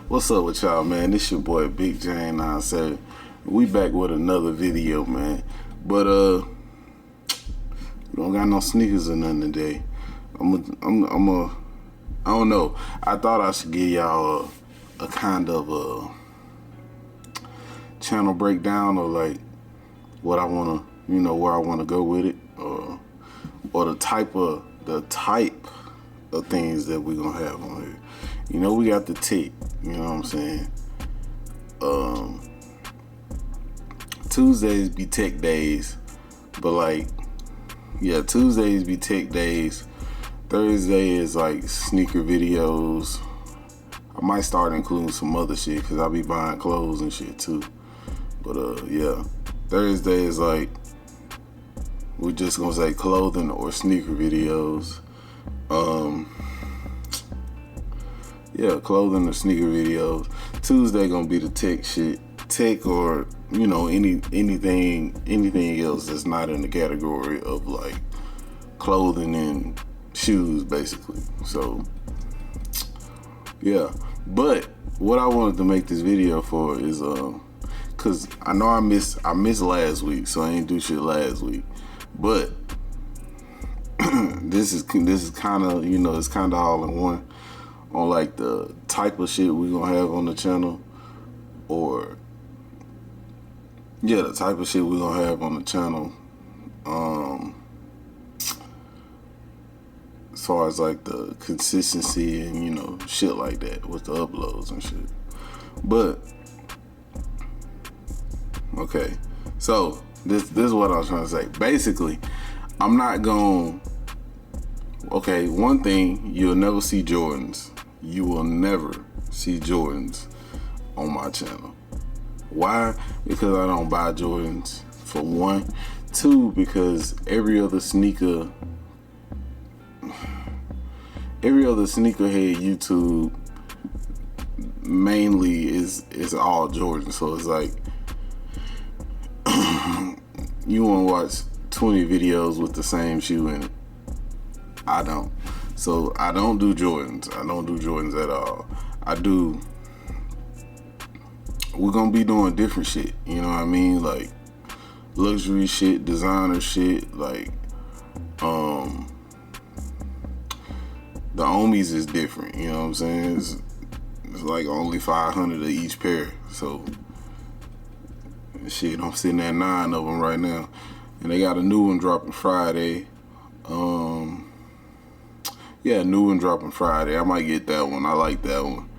What's up with y'all, man? This your boy Big J97. We back with another video, man. But we don't got no sneakers or nothing today. I don't know. I thought I should give y'all a kind of a channel breakdown of like what I wanna, where I wanna go with it, or the type of things that we're gonna have on here. We got the tech, you know what I'm saying? Tuesdays be tech days, but Tuesdays be tech days. Thursday is like sneaker videos. I might start including some other shit because I be buying clothes and shit too. But yeah, Thursday is like, we're just gonna say clothing or sneaker videos. Yeah, clothing or sneaker videos. Tuesday gonna be the tech shit, tech or anything else that's not in the category of like clothing and shoes, basically. So yeah, but what I wanted to make this video for is cause I know I missed last week, so I ain't do shit last week, but this is kind of it's kind of all in one on like the type of shit we gonna have on the channel, or yeah, the type of shit we gonna have on the channel. As far as like the consistency and shit like that with the uploads and shit. But okay, so this is what I was trying to say. Basically, I'm not gonna. Okay, one thing, you'll never see Jordans. You will never see Jordans on my channel. Why? Because I don't buy Jordans, for one. Two, because every other sneakerhead YouTube mainly is all Jordans. So it's like you want to watch 20 videos with the same shoe in it. I don't. So I don't do Jordans. I don't do Jordans at all. We're gonna be doing different shit, you know what I mean? Like luxury shit, designer shit, like the Omis is different, you know what I'm saying? It's like only 500 of each pair. So shit, I'm sitting at 9 of them right now. And they got a new one dropping Friday. Yeah, new one dropping Friday. I might get that one. I like that one.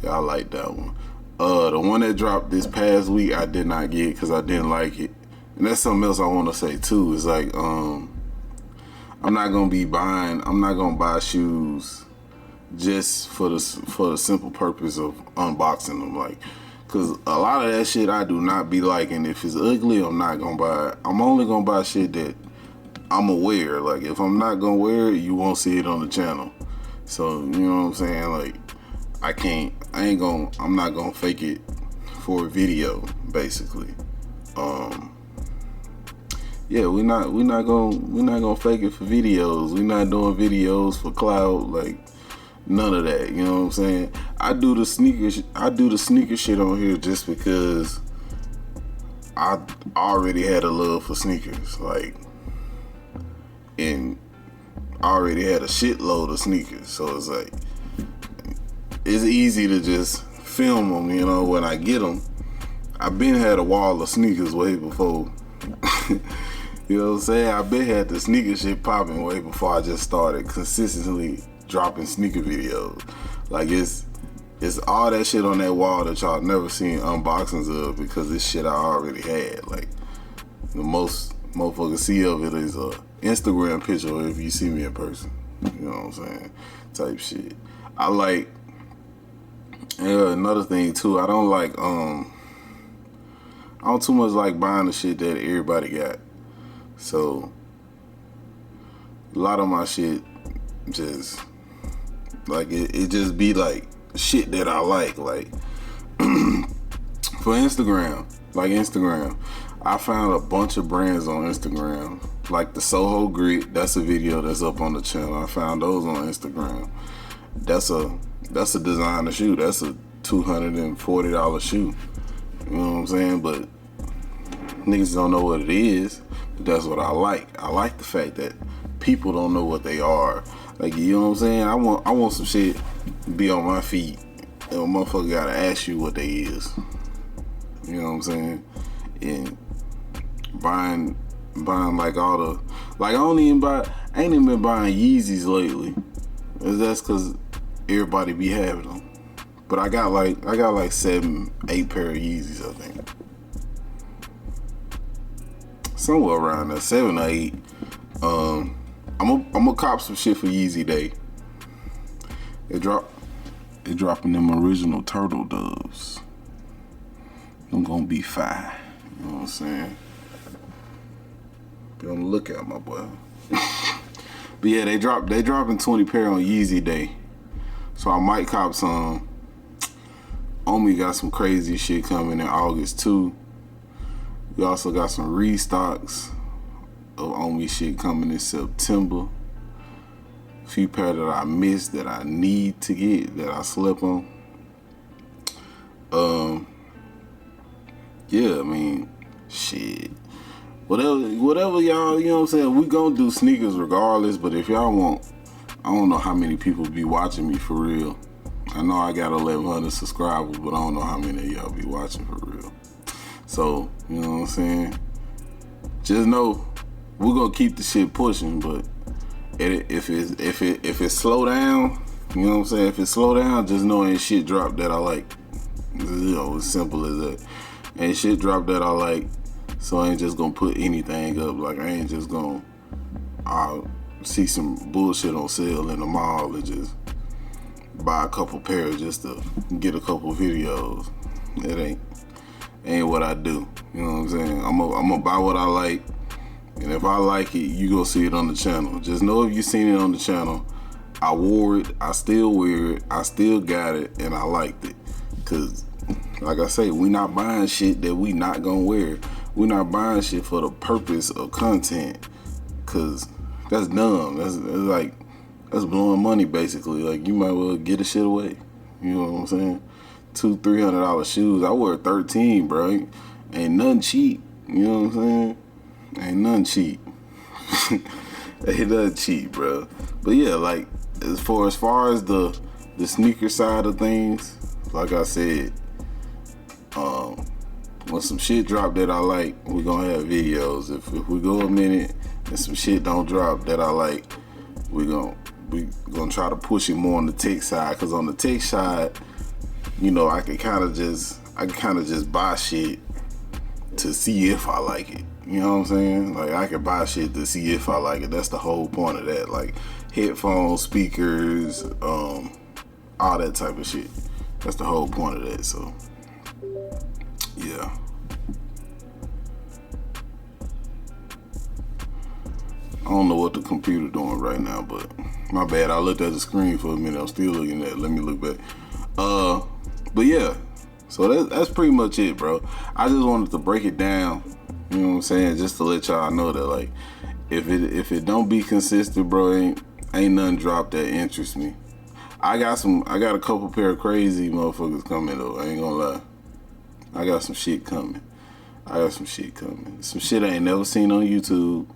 Yeah, I like that one. The one that dropped this past week, I did not get because I didn't like it. And that's something else I want to say too. Is like, I'm not gonna buy shoes just for the simple purpose of unboxing them. Like, cause a lot of that shit I do not be liking. If it's ugly, I'm not gonna buy it. I'm only gonna buy shit that I'm aware. Like, if I'm not gonna wear it, you won't see it on the channel. So, you know what I'm saying? Like, I'm not gonna fake it for a video, basically. Yeah, we're not gonna fake it for videos. We're not doing videos for cloud, like none of that. You know what I'm saying? I do the sneaker shit on here just because I already had a love for sneakers, like, and I already had a shitload of sneakers, so it's like it's easy to just film them, when I get them. I've been had a wall of sneakers way before. You know what I'm saying? I've been had the sneaker shit popping way before I just started consistently dropping sneaker videos. Like, it's all that shit on that wall that y'all never seen unboxings of, because this shit I already had. Like, the most motherfuckers see of it is a Instagram picture if you see me in person. You know what I'm saying? Type shit. I like, another thing too, I don't too much like buying the shit that everybody got. So a lot of my shit just like it just be like shit that I like for Instagram. Like Instagram, I found a bunch of brands on Instagram, like the Soho Grit. That's a video that's up on the channel. I found those on Instagram. That's a designer shoe. That's $240 shoe. You know what I'm saying? But niggas don't know what it is. But that's what I like. I like the fact that people don't know what they are. Like, you know what I'm saying? I want some shit to be on my feet, and a motherfucker gotta ask you what they is. You know what I'm saying? And buying like all the, like, I ain't even been buying Yeezys lately. That's cause everybody be having them. But I got like 7-8 pair of Yeezys, I think. Somewhere around there, 7 or 8. I'm gonna cop some shit for Yeezy Day. They dropping them original turtle doves. I'm gonna be fine. You know what I'm saying? Be on the lookout, my boy. But yeah, they dropping 20 pair on Yeezy Day. So I might cop some. Omi got some crazy shit coming in August too. We also got some restocks of Omi shit coming in September. A few pair that I missed that I need to get, that I slept on. Yeah, I mean, shit. Whatever y'all, you know what I'm saying? We gonna do sneakers regardless, but if y'all want, I don't know how many people be watching me for real. I know I got 1,100 subscribers, but I don't know how many of y'all be watching for real. So, you know what I'm saying? Just know we're gonna keep the shit pushing, but if it slow down, you know what I'm saying? If it slow down, just know ain't shit drop that I like. You know, as simple as that. Ain't shit drop that I like, so I ain't just gonna put anything up. Like, I ain't just gonna see some bullshit on sale in the mall and just buy a couple pairs just to get a couple videos. It ain't what I do. You know what I'm saying? I'm gonna buy what I like, and if I like it, you gonna see it on the channel. Just know if you seen it on the channel, I wore it, I still wear it, I still got it, and I liked it. Cause like I say, we not buying shit that we not gonna wear. We not buying shit for the purpose of content, cause that's dumb. That's blowing money basically. Like, you might well get the shit away. You know what I'm saying? $200-$300 shoes. I wear 13, bro. Ain't nothing cheap. You know what I'm saying? Ain't nothing cheap. Ain't nothing cheap, bro. But yeah, like, as far as the sneaker side of things, like I said, when some shit drop that I like, we gonna have videos. If we go a minute and some shit don't drop that I like, we gonna try to push it more on the tech side. Cause on the tech side, you know, I can kind of just buy shit to see if I like it. You know what I'm saying? Like, I can buy shit to see if I like it. That's the whole point of that. Like, headphones, speakers, all that type of shit. That's the whole point of that. So, yeah. I don't know what the computer doing right now, but my bad. I looked at the screen for a minute. I'm still looking at it. Let me look back. But yeah. So that's pretty much it, bro. I just wanted to break it down. You know what I'm saying? Just to let y'all know that, like, if it don't be consistent, bro, ain't nothing drop that interests me. I got a couple pair of crazy motherfuckers coming though. I ain't gonna lie. I got some shit coming. Some shit I ain't never seen on YouTube.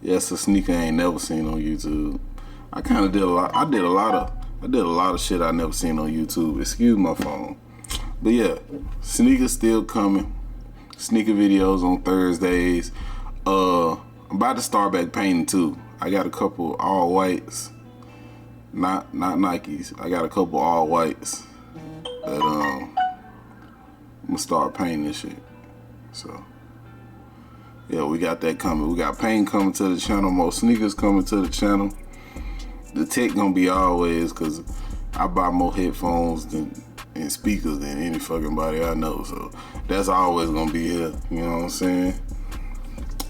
Yes, a sneaker I ain't never seen on YouTube. I kind of did a lot. I did a lot of shit I never seen on YouTube. Excuse my phone. But yeah, sneakers still coming. Sneaker videos on Thursdays. I'm about to start back painting too. I got a couple all whites. Not Nikes. I got a couple all whites that I'm gonna start painting this shit. So yeah, we got that coming. We got paint coming to the channel, more sneakers coming to the channel. The tech gonna be always, cause I buy more headphones and speakers than any fucking body I know. So that's always gonna be here. You know what I'm saying?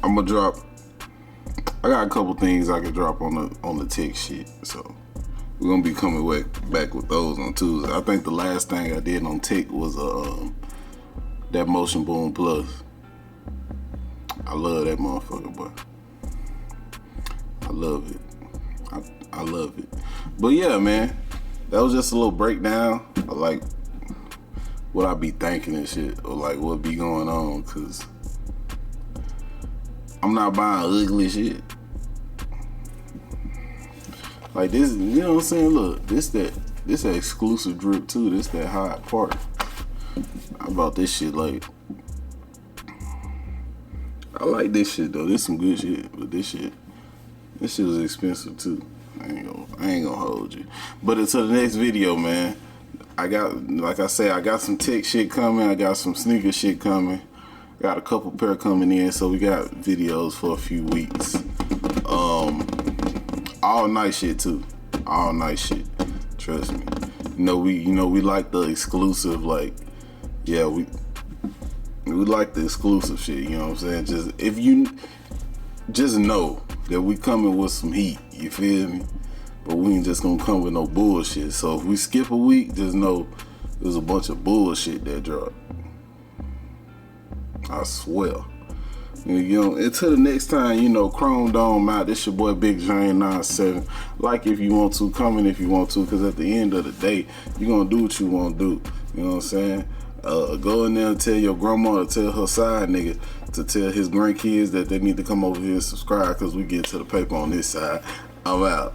I'm gonna drop. I got a couple things I can drop on the tech shit. So we're gonna be coming back with those on Tuesday. I think the last thing I did on tech was that Motion Boom Plus. I love that motherfucker, boy. I love it. I love it. But yeah, man, that was just a little breakdown of like what I be thinking and shit, or like what be going on, cause I'm not buying ugly shit. Like this, you know what I'm saying? Look, this that exclusive drip too. This that hot part. I bought this shit like. I like this shit though. This some good shit, but this shit was expensive too. I ain't gonna hold you. But until the next video, man. I got, like I said, I got some tech shit coming. I got some sneaker shit coming. Got a couple pair coming in, so we got videos for a few weeks. All night shit too. All night shit. Trust me. We like the exclusive. Like, yeah, we like the exclusive shit. You know what I'm saying? Just if you just know that we coming with some heat. You feel me? But we ain't just gonna come with no bullshit. So if we skip a week, just know there's a bunch of bullshit that dropped. I swear. You know, until the next time, you know, Chrome Dome out. This your boy Big Jane 97. Like if you want to, comment if you want to, because at the end of the day, you gonna do what you want to do. You know what I'm saying? Go in there and tell your grandma to tell her side nigga to tell his grandkids that they need to come over here and subscribe, because we get to the paper on this side. I'm out.